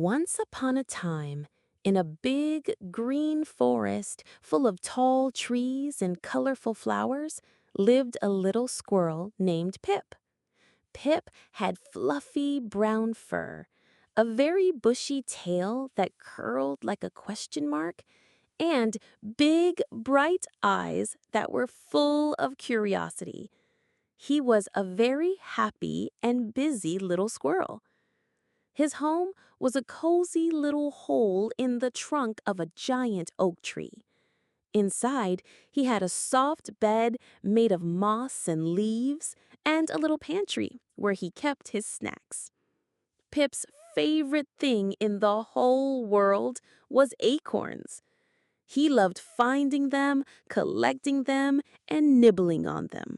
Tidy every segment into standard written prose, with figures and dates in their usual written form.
Once upon a time, in a big green forest full of tall trees and colorful flowers, lived a little squirrel named Pip. Pip had fluffy brown fur, a very bushy tail that curled like a question mark, and big, bright eyes that were full of curiosity. He was a very happy and busy little squirrel. His home was a cozy little hole in the trunk of a giant oak tree. Inside, he had a soft bed made of moss and leaves and a little pantry where he kept his snacks. Pip's favorite thing in the whole world was acorns. He loved finding them, collecting them, and nibbling on them.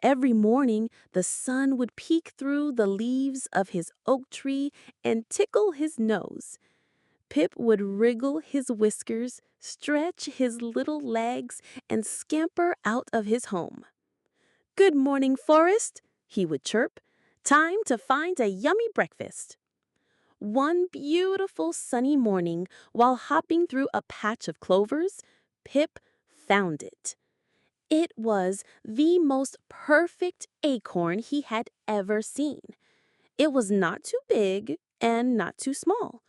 Every morning, the sun would peek through the leaves of his oak tree and tickle his nose. Pip would wriggle his whiskers, stretch his little legs, and scamper out of his home. "Good morning, forest," he would chirp. "Time to find a yummy breakfast." One beautiful sunny morning, while hopping through a patch of clovers, Pip found it. It was the most perfect acorn he had ever seen. It was not too big and not too small.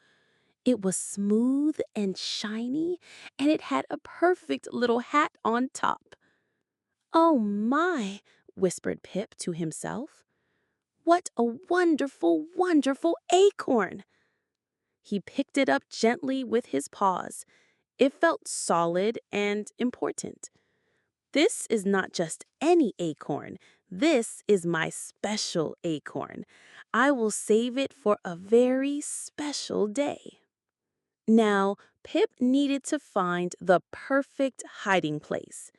It was smooth and shiny, and it had a perfect little hat on top. "Oh my," whispered Pip to himself. "What a wonderful, wonderful acorn!" He picked it up gently with his paws. It felt solid and important. "This is not just any acorn. This is my special acorn. I will save it for a very special day." Now, Pip needed to find the perfect hiding place,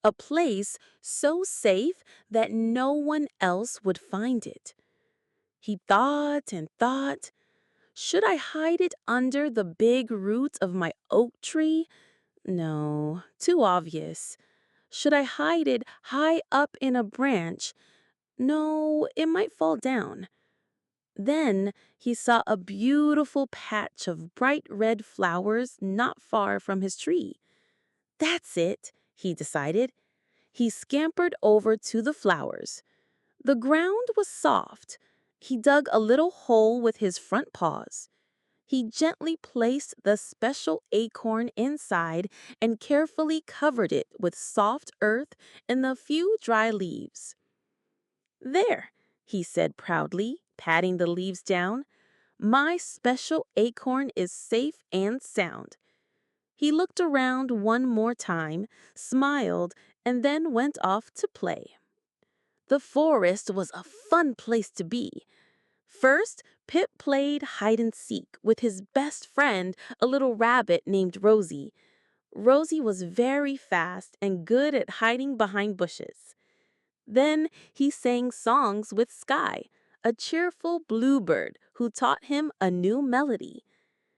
a place so safe that no one else would find it. He thought and thought. Should I hide it under the big roots of my oak tree? No, too obvious. Should I hide it high up in a branch? No, it might fall down. Then he saw a beautiful patch of bright red flowers not far from his tree. "That's it," he decided. He scampered over to the flowers. The ground was soft. He dug a little hole with his front paws. He gently placed the special acorn inside and carefully covered it with soft earth and a few dry leaves. "There," he said proudly, patting the leaves down. "My special acorn is safe and sound." He looked around one more time, smiled, and then went off to play. The forest was a fun place to be. First, Pip played hide and seek with his best friend, a little rabbit named Rosie. Rosie was very fast and good at hiding behind bushes. Then he sang songs with Sky, a cheerful bluebird who taught him a new melody.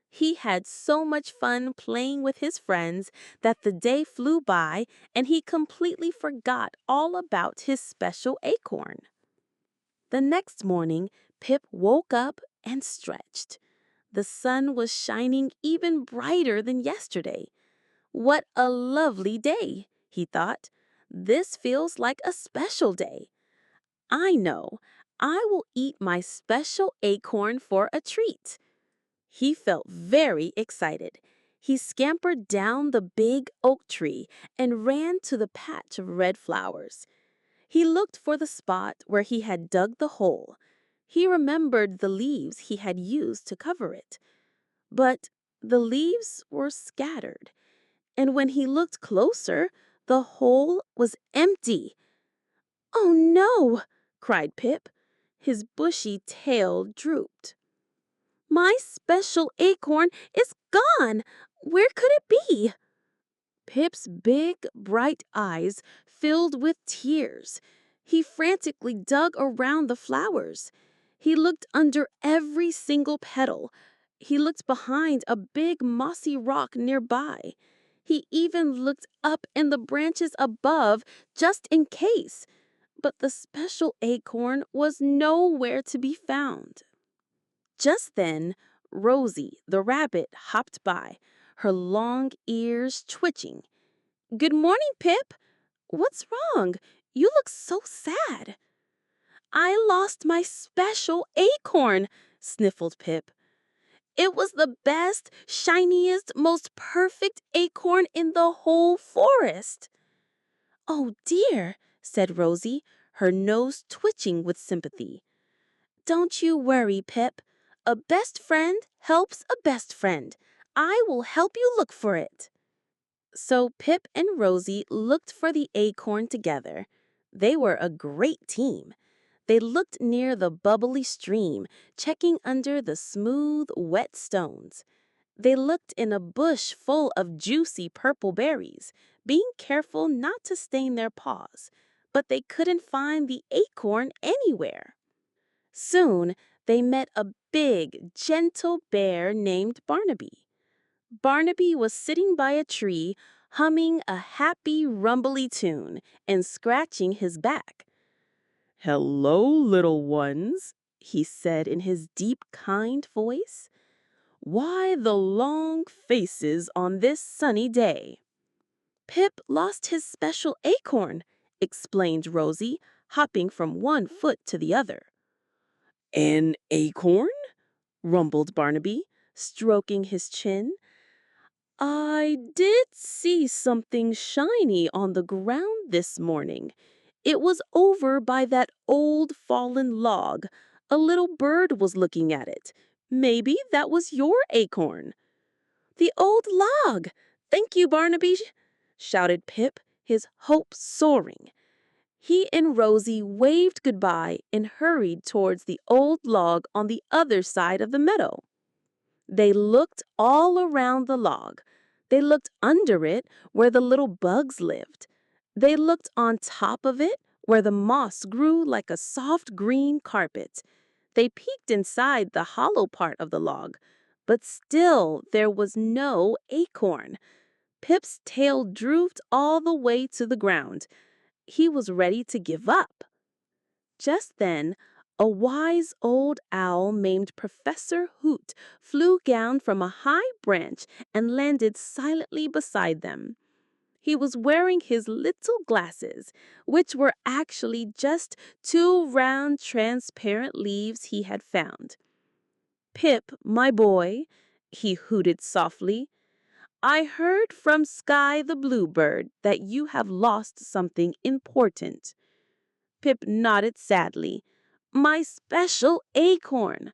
He had so much fun playing with his friends that the day flew by and he completely forgot all about his special acorn. The next morning, Pip woke up and stretched. The sun was shining even brighter than yesterday. "What a lovely day," he thought. "This feels like a special day. I know. I will eat my special acorn for a treat." He felt very excited. He scampered down the big oak tree and ran to the patch of red flowers. He looked for the spot where he had dug the hole. He remembered the leaves he had used to cover it. But the leaves were scattered, and when he looked closer, the hole was empty. "Oh no!" cried Pip. His bushy tail drooped. "My special acorn is gone! Where could it be?" Pip's big, bright eyes filled with tears. He frantically dug around the flowers. He looked under every single petal. He looked behind a big mossy rock nearby. He even looked up in the branches above just in case. But the special acorn was nowhere to be found. Just then, Rosie, the rabbit, hopped by, her long ears twitching. "Good morning, Pip. What's wrong? You look so sad." "I lost my special acorn," sniffled Pip. "It was the best, shiniest, most perfect acorn in the whole forest." "Oh dear," said Rosie, her nose twitching with sympathy. "Don't you worry, Pip. A best friend helps a best friend. I will help you look for it." So Pip and Rosie looked for the acorn together. They were a great team. They looked near the bubbly stream, checking under the smooth, wet stones. They looked in a bush full of juicy purple berries, being careful not to stain their paws. But they couldn't find the acorn anywhere. Soon, they met a big, gentle bear named Barnaby. Barnaby was sitting by a tree, humming a happy, rumbly tune and scratching his back. "Hello, little ones," he said in his deep, kind voice. "Why the long faces on this sunny day?" "Pip lost his special acorn," explained Rosie, hopping from one foot to the other. "An acorn?" rumbled Barnaby, stroking his chin. "I did see something shiny on the ground this morning. It was over by that old fallen log. A little bird was looking at it. Maybe that was your acorn." "The old log! Thank you, Barnaby!" shouted Pip, his hopes soaring. He and Rosie waved goodbye and hurried towards the old log on the other side of the meadow. They looked all around the log. They looked under it where the little bugs lived. They looked on top of it where the moss grew like a soft green carpet. They peeked inside the hollow part of the log, but still there was no acorn. Pip's tail drooped all the way to the ground. He was ready to give up. Just then, a wise old owl named Professor Hoot flew down from a high branch and landed silently beside them. He was wearing his little glasses, which were actually just two round, transparent leaves he had found. "Pip, my boy," he hooted softly, "I heard from Sky the Bluebird that you have lost something important." Pip nodded sadly. "My special acorn."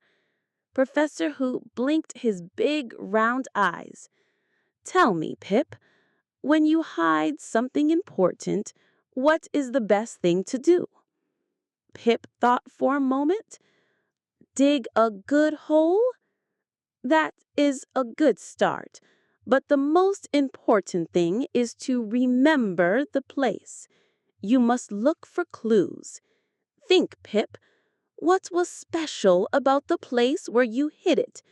Professor Hoot blinked his big, round eyes. "Tell me, Pip, when you hide something important, what is the best thing to do?" Pip thought for a moment. "Dig a good hole? That is a good start. But the most important thing is to remember the place. You must look for clues. Think, Pip. What was special about the place where you hid it?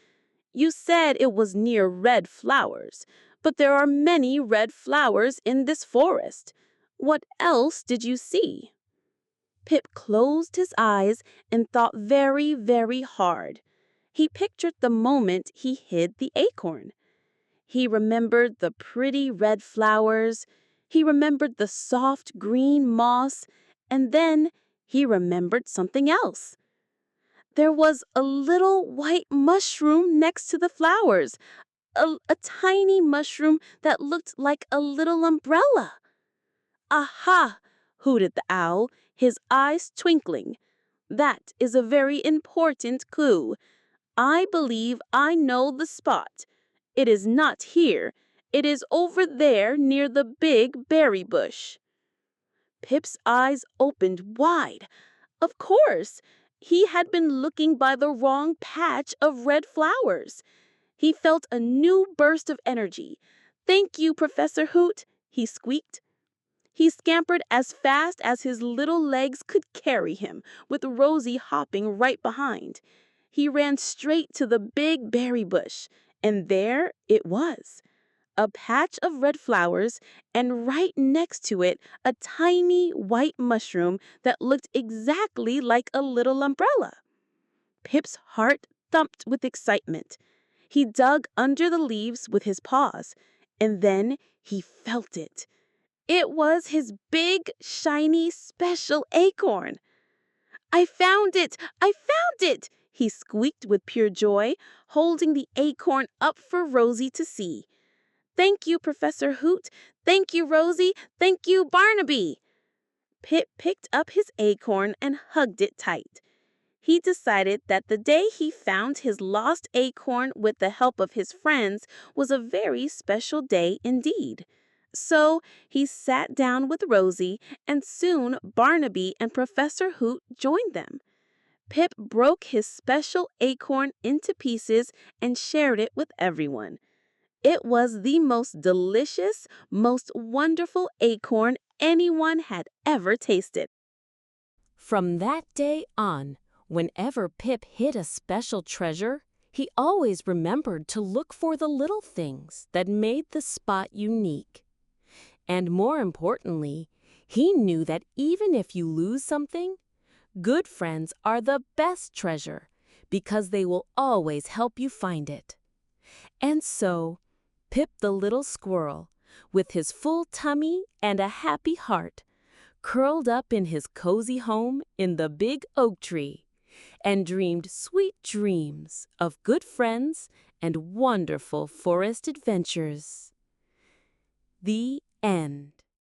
You said it was near red flowers, but there are many red flowers in this forest. What else did you see?" Pip closed his eyes and thought very, very hard. He pictured the moment he hid the acorn. He remembered the pretty red flowers. He remembered the soft green moss. And then he remembered something else. There was a little white mushroom next to the flowers, a tiny mushroom that looked like a little umbrella. "Aha!" hooted the owl, his eyes twinkling. "That is a very important clue. I believe I know the spot. It is not here. It is over there near the big berry bush." Pip's eyes opened wide. Of course, he had been looking by the wrong patch of red flowers. He felt a new burst of energy. "Thank you, Professor Hoot," he squeaked. He scampered as fast as his little legs could carry him, with Rosie hopping right behind. He ran straight to the big berry bush, and there it was. A patch of red flowers, and right next to it, a tiny white mushroom that looked exactly like a little umbrella. Pip's heart thumped with excitement. He dug under the leaves with his paws, and then he felt it. It was his big, shiny, special acorn. I found it! I found it! He squeaked with pure joy, holding the acorn up for Rosie to see. Thank you, Professor Hoot. Thank you, Rosie. Thank you, Barnaby. Pip picked up his acorn and hugged it tight. He decided that the day he found his lost acorn with the help of his friends was a very special day indeed. So he sat down with Rosie, and soon Barnaby and Professor Hoot joined them. Pip broke his special acorn into pieces and shared it with everyone. It was the most delicious, most wonderful acorn anyone had ever tasted. From that day on, whenever Pip hid a special treasure, he always remembered to look for the little things that made the spot unique. And more importantly, he knew that even if you lose something, good friends are the best treasure because they will always help you find it. And so, Pip the little squirrel, with his full tummy and a happy heart, curled up in his cozy home in the big oak tree and dreamed sweet dreams of good friends and wonderful forest adventures. The end.